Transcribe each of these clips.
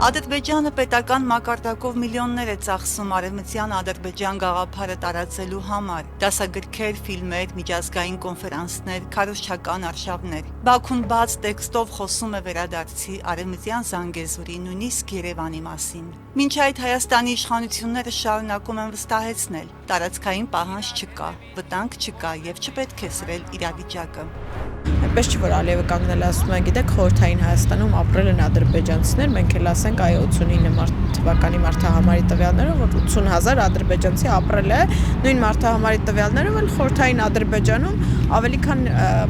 Ադրբեջանը պետական մակարդակով միլիոններ է ծախսում արևմտյան Ադրբեջան գաղափարը տարածելու համար՝ դասագրքեր, ֆիլմեր, միջազգային կոնֆերանսներ, քարոզչական արշավներ։ Բաքուն բաց տեքստով խոսում է վերադարձի արևմտյան Զանգեզուրի, նույնիսկ Երևանի մասին։ Մինչ այդ Հայաստանի իշխանությունները շարունակում են վստահեցնել՝ տարածքային պահանջ չկա, վտանգ չկա եւ չպետք է սրել իրավիճակը։ Այնպես չի, որ Ալիևը կանգնել ասում է, գիտեք, խորհրդային Հայաստանում ապրել են ադրբեջանցիներ, մենք էլ ասենք, այո, 89 թվականի մարտահամարի տվյալներով, որ 80,000 ադրբեջանցի ապրել է, նույն մարտահամարի տվյալներով էլ խորհրդային Ադրբեջանում ավելի քան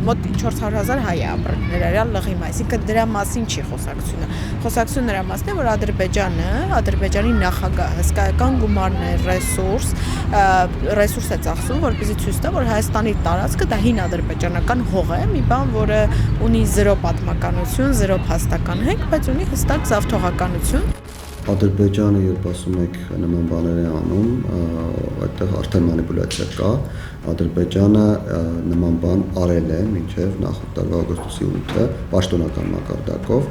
մոտ 400,000 հայ է ապրել ներառյալ լղի, այսինքն դրա մասին չի խոսակցությունը։ Խոսակցությունը նրա մասն է, որ Ադրբեջանի նախագահ հսկայական գումարներ, ռեսուրս է ծախսում, որպեսզի ցույց տա, որ Հայաստանի տարածքը դա հին ադրբեջանական հող է, մի բան, որը ունի 0 պատմականություն, 0 փաստական հենք, բայց ունի հստակ զավթողականություն։ Ադրբեջանը, երբ ասում եք նման բաներ է անում, այդտեղ արդեն մանիպուլյացիա կա։ Ադրբեջանը նման բան արել է մինչև նախորդ տարվա օգոստոսի 8-ը պաշտոնական մակարդակով։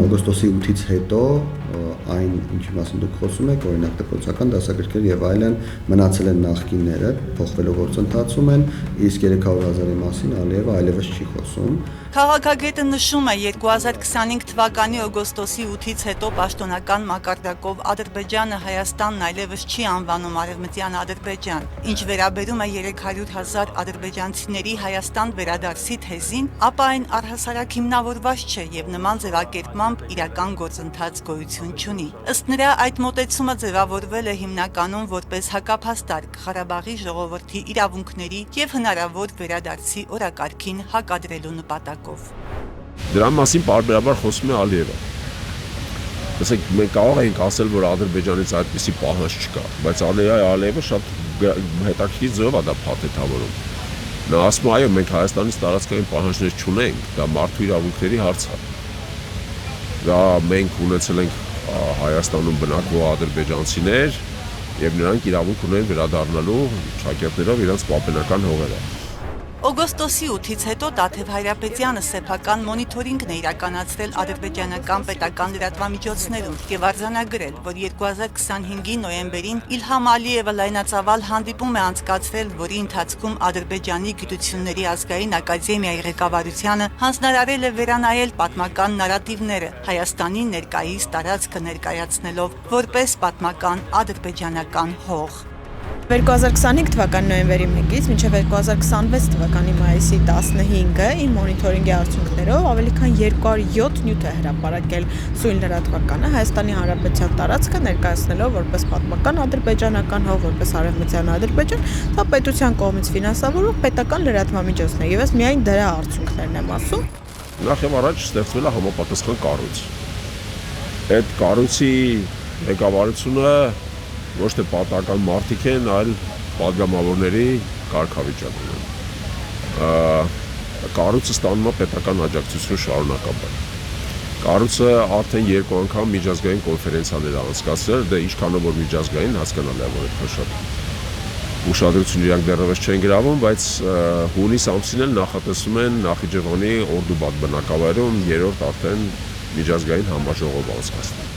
Օգոստոսի 8-ից հետո այն, ինչի մասին դուք խոսում եք, օրինակ դպրոցական դասագրքեր եւ այլն մնացել են նախկինները, փոխվելու գործընթացում են, իսկ 300,000-ի մասին Ալիևը այլևս չի խոսում։ Քաղաքագետը նշում է 2025 թվականի օգոստոսի 8-ից հետո պաշտոնական մակարդակով Ադրբեջանը Հայաստանն այլևս չի անվանում Արևմտյան Ադրբեջան, ինչ վերաբերում է 300,000 ադրբեջանցիների Հայաստան վերադարձի թեզին, ապա այն առհասարակ հիմնավորված չէ եւ նման ձևակերպմամբ իրական գործընթաց գոյություն չունի։ Ըստ նրա, այդ մոտեցումը ձևավորվել է հիմնականում որպես հակափաստարկ Ղարաբաղի ժողովրդի իրավունքների եւ հնարավոր վերադարձի օրակարգին հակադրելու նպատակով։ Դրա մասին պարբերաբար խոսում է Ալիևը։ Ասենք մենք կարող ենք ասել, որ Ադրբեջանից այդպիսի պահանջ չկա, բայց Ալիևը շատ հետաքրքիր ձևով է դա փաթեթավորում։ Նա ասում է, այո, մենք Հայաստանից տարածքային պահանջներ չունենք, դա մարդու իրավունքների հարց է։ Դա մենք ունեցել ենք Հայաստանում բնակվող ադրբեջանցիներ եւ նրանք իրավունք ունեն վերադառնալու շակերտներով իրենց պապենական հողերը։ Օգոստոսի 8-ից հետո Տաթև Հայրապետյանը սեփական մոնիթորինգն է իրականացրել ադրբեջանական պետական լրատվամիջոցներում եւ արձանագրել, որ 2025-ի նոյեմբերին Իլհամ Ալիևը լայնածավալ հանդիպում է անցկացրել, որի ընթացքում Ադրբեջանի գիտությունների ազգային ակադեմիայի ղեկավարությանը հանձնարարել է վերանայել պատմական նարատիվները, Հայաստանի ներկայիս տարածքը ներկայացնելով որպես պատմական ադրբեջանական հող։ 2025 թվականի նոյեմբերի 1-ից մինչև 2026 թվականի մայիսի 15-ը իր մոնիթորինգի արդյունքներով ավելի քան 207 նյութ է հրապարակել սույն լրատվականը Հայաստանի Հանրապետության տարածքը ներկայացնելով որպես պատմական ադրբեջանական հող, որպես արևմտյան Ադրբեջան, դա պետության կողմից ֆինանսավորող պետական լրատվամիջոցն է եւ ես միայն դրա արդյունքներն եմ ասում։ Նախ եւ առաջ ստեղծվել է համապատասխան կառույց։ Այդ կառույցի ղեկավարությունը ոչ թե պատական մարդիկ են, այլ պատգամավորների կարգավիճակ ունեն։ Կառույցը ստանում է պետական աջակցություն շարունակաբար։ Կառույցը արդեն 2 անգամ միջազգային կոնֆերենցիաներ է անցկացրել, դե ինչքանով որ միջազգային հասկանալի է, որ այդքան շատ ուշադրություն իրանք դեռևս չեն գրավում, բայց հունիս ամսին էլ նախատեսում են Նախիջևանի Օրդուբադ բնակավայրում 3-րդ արդեն միջազգային համաժողով անցկացնել։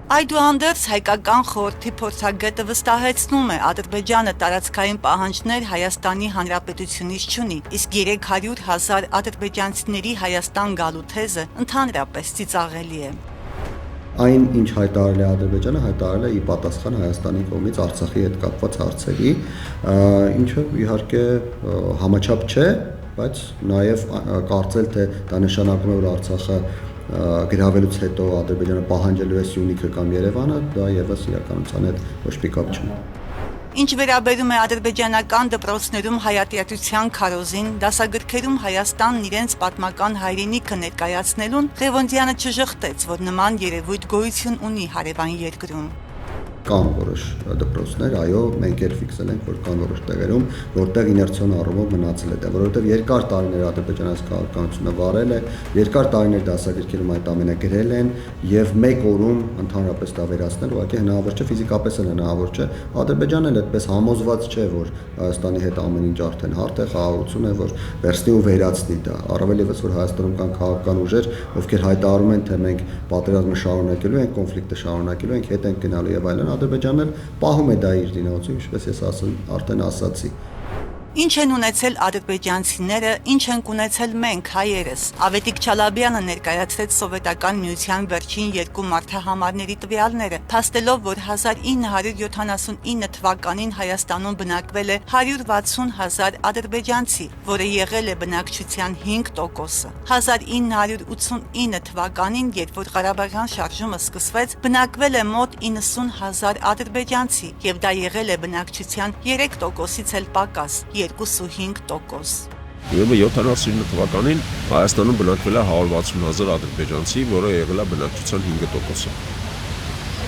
Այդուհանդերձ հայկական խորհրդի փորձագետը վստահեցնում է, Ադրբեջանը տարածքային պահանջներ Հայաստանի Հանրապետությունից չունի, իսկ 300,000 ադրբեջանցիների Հայաստան գալու թեզը ընդհանրապես ծիծաղելի է։ Այն, ինչ հայտարարել է Ադրբեջանը, հայտարարել է ի պատասխան Հայաստանի կողմից Արցախի հետ կապված հարցերի, ինչը իհարկե համաչափ չէ, բայց նաև կարծել, թե դա նշանակում է, որ Արցախը գրավելուց հետո Ադրբեջանը պահանջելու է Սյունիքը կամ Երևանը, դա եւս իրականության հետ ոչ մի կապ չունի։ Ինչ վերաբերում է ադրբեջանական դպրոցներում հայատյացության քարոզին, դասագրքերում Հայաստանն իրենց պատմական հայրենիքը ներկայացնելուն, Ղևոնդյանը չժխտեց, որ նման երևույթ գոյություն ունի հարևան երկրում։ Կան որոշ դպրոցներ, այո, մենք էլ ֆիքսել ենք, որ կան որոշ տեղերում, որտեղ իներցիոն առումով մնացել է դա, որովհետև երկար տարիներ ադրբեջանական քաղաքականությունը վարել է, երկար տարիներ դասագրքերում այդ ամենը գրել են եւ մեկ օրում ընդհանրապես դա վերացնել, ուղղակի հնարավոր չէ, ֆիզիկապես էլ հնարավոր չէ։ Ադրբեջանն էլ այդպես համոզված չէ, որ Հայաստանի հետ ամեն ինչ արդեն հարթ է, խաղաղություն է, որ վերցնի ու վերացնի դա։ Առավել ևս որ Հայաստանում կան քաղաքական ուժեր, ովքեր հայտարարում են, թե մենք պատերազմը շարունակելու ենք, կոնֆլիկտը շարունակելու ենք, հետ ենք գնալու եւ այլն։ Ադրբեջանն էլ պահում է դա իր դինամիկայում, ինչպես ես արդեն ասացի։ Ինչ են ունեցել ադրբեջանցիները, ինչ ենք ունեցել մենք հայերս։ Ավետիք Չալաբյանը ներկայացրեց Սովետական Միության վերջին 2 մարտահամարների տվյալները, փաստելով, որ 1979 թվականին Հայաստանում բնակվել է 160,000 ադրբեջանցի, որը եղել է բնակչության 5%-ը։ 1989 թվականին, երբ որ Ղարաբաղյան շարժումը սկսվեց, բնակվել է մոտ 90,000 ադրբեջանցի, եւ դա եղել է բնակչության 3%-ից էլ պակաս։ 2.5%։ Ուրեմն 79 թվականին Հայաստանում բնակվել է 160,000 ադրբեջանցի, որը եղել է բնակչության 5%-ը։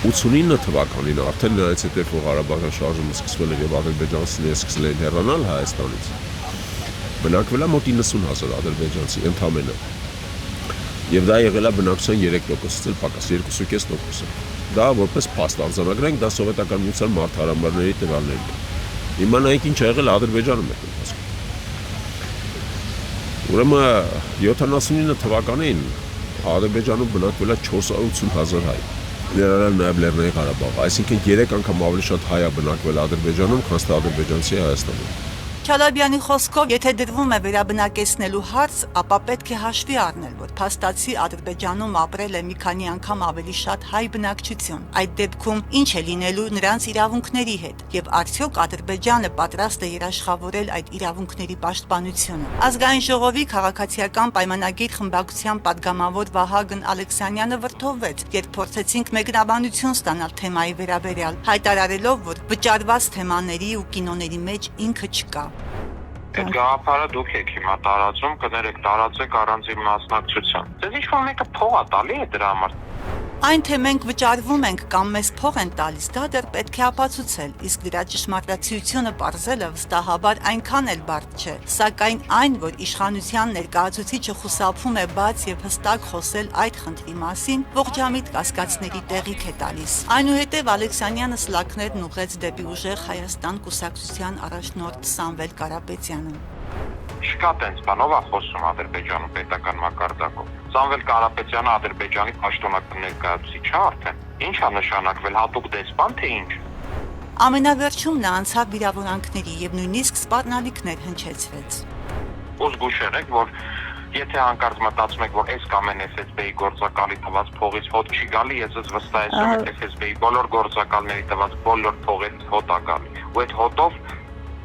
89 թվականին արդեն նրանից հետո որ Ղարաբաղյան շարժումը սկսվել էր եւ ադրբեջանցիները սկսել են հեռանալ Հայաստանից, բնակվել է մոտ 90,000 ադրբեջանցի ընդամենը։ Եվ դա եղել է բնակչության 3%-ից էլ պակաս 2.5%-ը։ Դա որպես փաստ արձանագրենք, դա Սովետական Միության մարտահրավերների տվյալներն են։ Հիմա նայեք ինչ ա եղել Ադրբեջանում այդ ընթացքում։ Ուրեմն 79 թվականին Ադրբեջանում բնակվել է 480,000 հայ։ Ներառյալ նաև Լեռնային Ղարաբաղը, այսինքն 3 անգամ ավելի շատ հայ է բնակվել Ադրբեջանում, քան թե ադրբեջանցի Հայաստանում։ Չալաբյանի խոսքով, եթե դրվում է վերաբնակեցնելու հարց, ապա պետք է հաշվի առնել, որ փաստացի Ադրբեջանում ապրել է մի քանի անգամ ավելի շատ հայ բնակչություն։ Այդ դեպքում ինչ է լինելու նրանց իրավունքների հետ, եւ արդյոք Ադրբեջանը պատրաստ է երաշխավորել այդ իրավունքների պաշտպանությունը։ Ազգային ժողովի քաղաքացիական պայմանագիր խմբակցության падգամավոր Վահագն Ալեքսանյանը վրդովվեց, երբ փորձեցինք մեկնաբանություն ստանալ թեմայի վերաբերյալ, հայտարարելով, որ վճարված թեմաների ու կինոների մեջ ինքը չկա։ Այդ գաղափարը դուք եք հիմա տարածում, կներեք տարածեք առանց իմ մասնակցության։ Ձեզ ինչ-որ մեկը փող է տալի է դրա համար։ Այն թե մենք վճարվում ենք կամ մեզ փող են տալիս, դա դեռ պետք է ապացուցել, իսկ դրա ճշմարտացիությունը պարզելը վստահաբար այնքան էլ բարդ չէ, սակայն այն, որ իշխանության ներկայացուցիչը խուսափում է բաց եւ հստակ խոսել այդ խնդրի մասին, ողջամիտ կասկածների տեղիք է տալիս։ Այնուհետև Ալեքսանյանը սլաքներն ուղղեց դեպի ուժեղ Հայաստան կուսակցության առաջնորդ Սամվել Կարապետյանին։ Չկա տենց բանով է խոսում Ադրբեջանում պետական մակարդակով։ Սամվել Կարապետյանը Ադրբեջանի պաշտոնական ներկայացուցիչ չէ արդեն։ Ինչ է նշանակվել հատուկ դեսպան թե ինչ։ Ամենավերջում նա անցավ վիրավորանքների եւ նույնիսկ սպառնալիքներ հնչեցրեց։ Ու զգուշերեք, որ եթե հանկարծ մտածում եք, որ այս կամ այն FSB-ի գործակալի տված փողից հոտ չի գալի, ես ես վստահեցնում եմ FSB-ի բոլոր գործակալների տված բոլոր փողից հոտ է գալի։ Ու այդ հոտով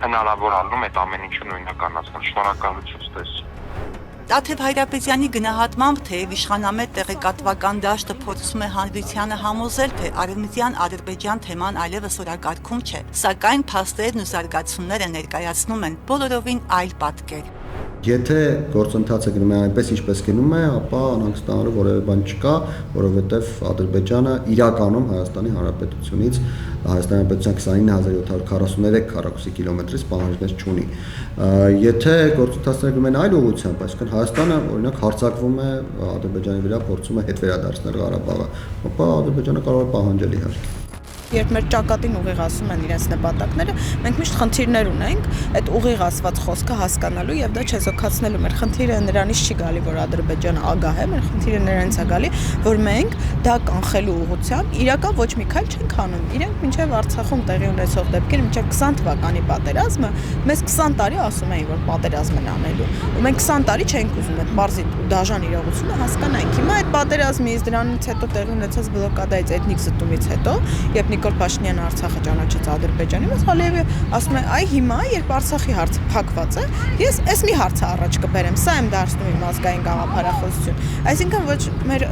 հնարավոր ալնում այդ ամեն ինչը նույնականացնել։ Շնորհակալություն ստես։ Տաթև Հայրապետյանի գնահատմամբ, թեև իշխանամետ տեղեկատվական դաշտը փորձում է հանրությանը համոզել, թե արևմտյան Ադրբեջան թեման այլևս օրակարգում չէ, սակայն փաստերն ու զարգացումները ներկայացնում են բոլորովին այլ պատկեր։ Եթե գործընթացը գնում է այնպես, ինչպես գնում է, ապա անհանգ ստանալու որևէ բան չկա, որովհետև Ադրբեջանը իրականում Հայաստանի Հանրապետությունից Հայաստանի Հանրապետության 29743 քառակուսի կիլոմետրից պահանջներ չունի։ Եթե գործընթացները գնում են այլ ուղղությամբ, այսինքն Հայաստանը օրինակ հարձակվում է Ադրբեջանի վրա, փորձում է հետ վերադարձնել Ղարաբաղը, ապա Ադրբեջանը կարող է պահանջել իհարկե։ Երբ մեր ճակատին ուղիղ ասում են իրենց նպատակները, մենք միշտ խնդիրներ ունենք այդ ուղիղ ասված խոսքը հասկանալու եւ դա չեզոքացնելու։ Մեր խնդիրը նրանից չի գալի, որ Ադրբեջանը ագահ է, մեր խնդիրը նրանից է գալի, որ մենք դա կանխելու ուղղությամբ իրական ոչ մի քայլ չենք անում։ Իրենք մինչեւ Արցախում տեղի ունեցող դեպքերը մինչեւ 20 թվականի պատերազմը մեզ 20 տարի ասում էին, որ պատերազմ են անելու։ Ու մենք 20 տարի չենք ուզում այդ բարձի դաժան իրողությունը հասկանանք։ Հիմա այդ պատերազմից դրանից հետո տեղի ունեցած բլոկադայից էթնիկ զտումից հետո, երբ Նիկոլ Փաշինյանը Արցախը ճանաչեց Ադրբեջանի, բայց Ալիևը ասում է, այ հիմա, երբ Արցախի հարցը փակված է, ես այս մի հարցը առաջ կբերեմ, սա եմ դարձնում իմ ազգային գաղափարախոսություն։ Այսինքն ոչ մեր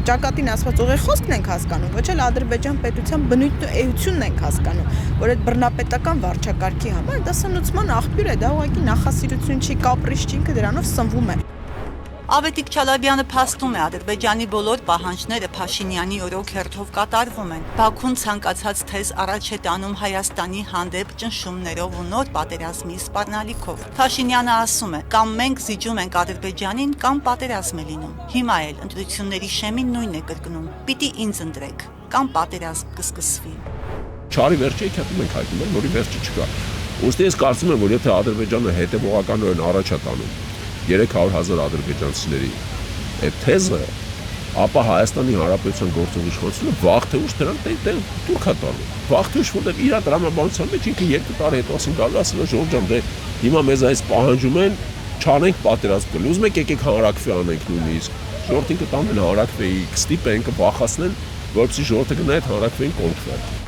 ճակատին ասված ուղիղ խոսքն ենք հասկանում, ոչ էլ Ադրբեջան պետության բնույթն ու էությունն ենք հասկանում, որ այդ բռնապետական վարչակարգի համար դա սնուցման աղբյուր է, դա ուղղակի նախասիրություն չի, կապրիշ չի, ինքը դրանով սնվում է։ Ավետիք Չալաբյանը փաստում է, Ադրբեջանի բոլոր պահանջները Փաշինյանի օրոք հերթով կատարվում են։ Բաքուն ցանկացած թեզ առաջ է տանում Հայաստանի հանդեպ ճնշումներով ու նոր պատերազմի սպառնալիքով։ Փաշինյանը ասում է, կամ մենք զիջում ենք Ադրբեջանին, կամ պատերազմ է լինում։ Հիմա էլ ընտրությունների շեմին նույնն է կրկնում. պիտի ինձ ընտրեք, կամ պատերազմ կսկսվի։ Չարի վերջը իքատում ենք հայտնում են, որի վերջը չկա։ Ուստի ես կարծում եմ, որ եթե Ադրբեջանը հետևողականորեն առաջ է տանում 300,000 ադրբեջանցիների այդ թեզը, ապա Հայաստանի Հանրապետության գործող իշխանությունը վաղ թե ուշ դրան դուրք է տալու։ Վաղ թե ուշ, որտեղ իր դրամաբանության մեջ ինքը 2 տարի հետո ասին գալու ասել է Ժորժ ջան, դե հիմա մեզ այս պահանջում են, չանենք պատերազմ կլինի։ Ուզում եք եկեք հանրակրվի անենք նույնիսկ։ Ժողովրդին կտանեն հանրակրվեի, կստիպեն, կվախացնեն, որպեսզի ժողովուրդը գնա այդ հանրակրվեին կոնտրվել։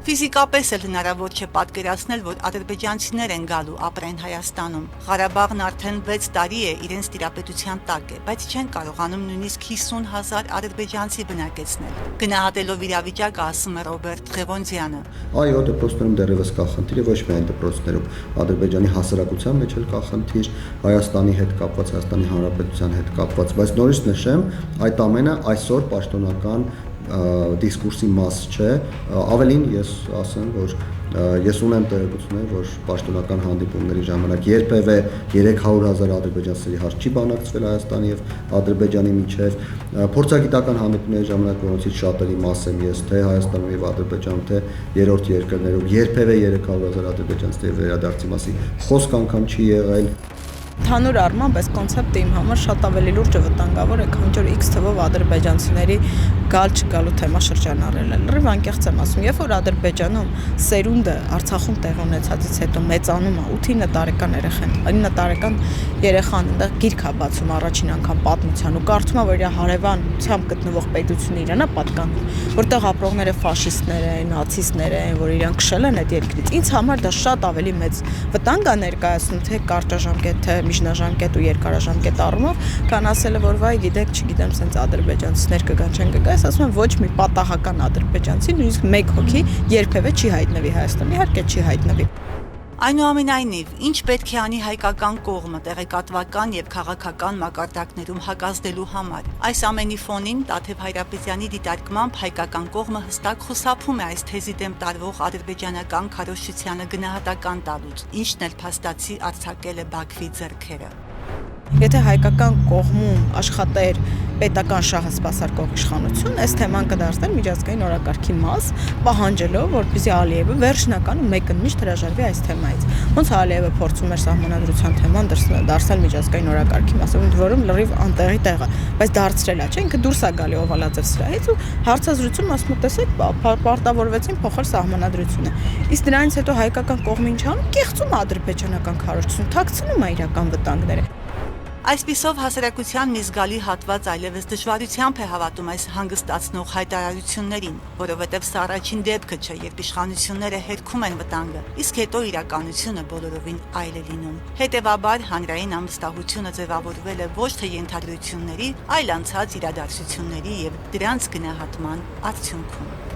Ֆիզիկապես էլ հնարավոր չէ պատկերացնել, որ ադրբեջանցիներ են գալու ապրեն Հայաստանում։ Ղարաբաղն արդեն 6 տարի է իրենց տիրապետության տակ է, բայց չեն կարողանում նույնիսկ 50,000 ադրբեջանցի բնակեցնել։ Գնահատելով իրավիճակը, ասում է Ռոբերտ Ղևոնդյանը։ Այո, դպրոցներում դեռևս կա խնդիր, ոչ միայն դպրոցներում, Ադրբեջանի հասարակության մեջ էլ կա խնդիր, Հայաստանի հետ կապված, Հայաստանի Հանրապետության հետ կապված, բայց նորից նշեմ, այդ ամենը այսօր պաշտոնական դիսկուրսի մաս չէ, ավելին ես ասեմ, որ ես ունեմ տեղեկություններ, որ պաշտոնական հանդիպումների ժամանակ երբևէ 300,000 ադրբեջանցիների հարց չի բանակցվել Հայաստանի եւ Ադրբեջանի միջև, փորձագիտական հանդիպումների ժամանակ որոնցից շատերի մաս եմ ես թե Հայաստանում եւ Ադրբեջանում, թե երրորդ երկրներում երբևէ 300,000 ադրբեջանցիների վերադարձի մասին խոսք անգամ չի եղել։ Հանուր առմամբ այս կոնցեպտը իմ համար շատ ավելի լուրջ ու վտանգավոր է, քան որ X թվով ադրբեջանցիների գալ չգալու թեմա շրջանառելը։ Լրիվ անկեղծ եմ ասում, երբ որ Ադրբեջանում սերունդը Արցախում տեղ ունեցածից հետո մեծանում է 8-9 տարեկան երեխան, 9 տարեկան երեխան այնտեղ գիրք է բացում առաջին անգամ պատմության ու կարծում է, որ իր հարևանությամբ գտնվող պետությունը իրան է պատկանում, որտեղ ապրողները ֆաշիստներ են, նացիստներ են, որ իրան քշել են այդ երկրից։ Ինձ համար դա շատ ավելի մեծ վտանգ է ներկայացնում, թե կարճաժամկետ, թե միջնաժամկետ ու երկարաժամկետ առումով, քան ասելը, որ վայ, գիտեք, չգիտեմ, սենց ադրբեջանցիներ կգան, չեն կգա, ես ասում եմ, ոչ մի պատահական ադրբեջանցի, նույնիսկ մեկ հոգի երբևէ չի հայտնվի Հայաստանում, իհարկե չի հայտնվի։ Այնուամենայնիվ, ինչ պետք է անի հայկական կողմը տեղեկատվական եւ քաղաքական մակարդակներում հակազդելու համար։ Այս ամենի ֆոնին Տաթև Հայրապետյանի դիտարկմամբ հայկական կողմը հստակ խուսափում է այս թեզի դեմ տարվող ադրբեջանական քարոզչությանը գնահատական տալուց, ինչն էլ փաստացի արձակել է Բաքվի ձեռքերը։ Եթե հայկական կողմում աշխատեր պետական շահը սպասարկող իշխանություն, այս թեման կդարձներ միջազգային օրակարգի մաս, պահանջելով, որպեսզի Ալիևը վերջնական ու մեկընդմիշտ հրաժարվի այս թեմայից։ Ոնց Ալիևը փորձում էր սահմանադրության թեման դարձնել միջազգային օրակարգի մաս, ընդ որում լրիվ անտեղի տեղ է, բայց դարձրել է, չէ՞, ինքը դուրս է գալի օվալաձև սրահից ու հարցազրույցում ասում է, տեսեք, պարտավորվեցին փոխել սահմանադրությունը։ Իսկ դրանից հետո հայկական կողմը ինչ անում, կեղծում է ադրբեջանական քարոզչություն, թաքցնում է իրական վտանգները։ Այսպիսով հասարակության մի զգալի հատված այլևս դժվարությամբ է հավատում այս հանգստացնող հայտարարություններին, որովհետև սա առաջին դեպքը չէ, երբ իշխանությունները հերքում են վտանգը, իսկ հետո իրականությունը բոլորովին այլ է լինում։ Հետևաբար հանրային անվստահությունը ձևավորվել է ոչ թե ենթադրությունների, այլ անցած իրադարձությունների եւ դրանց գնահատման արդյունքում։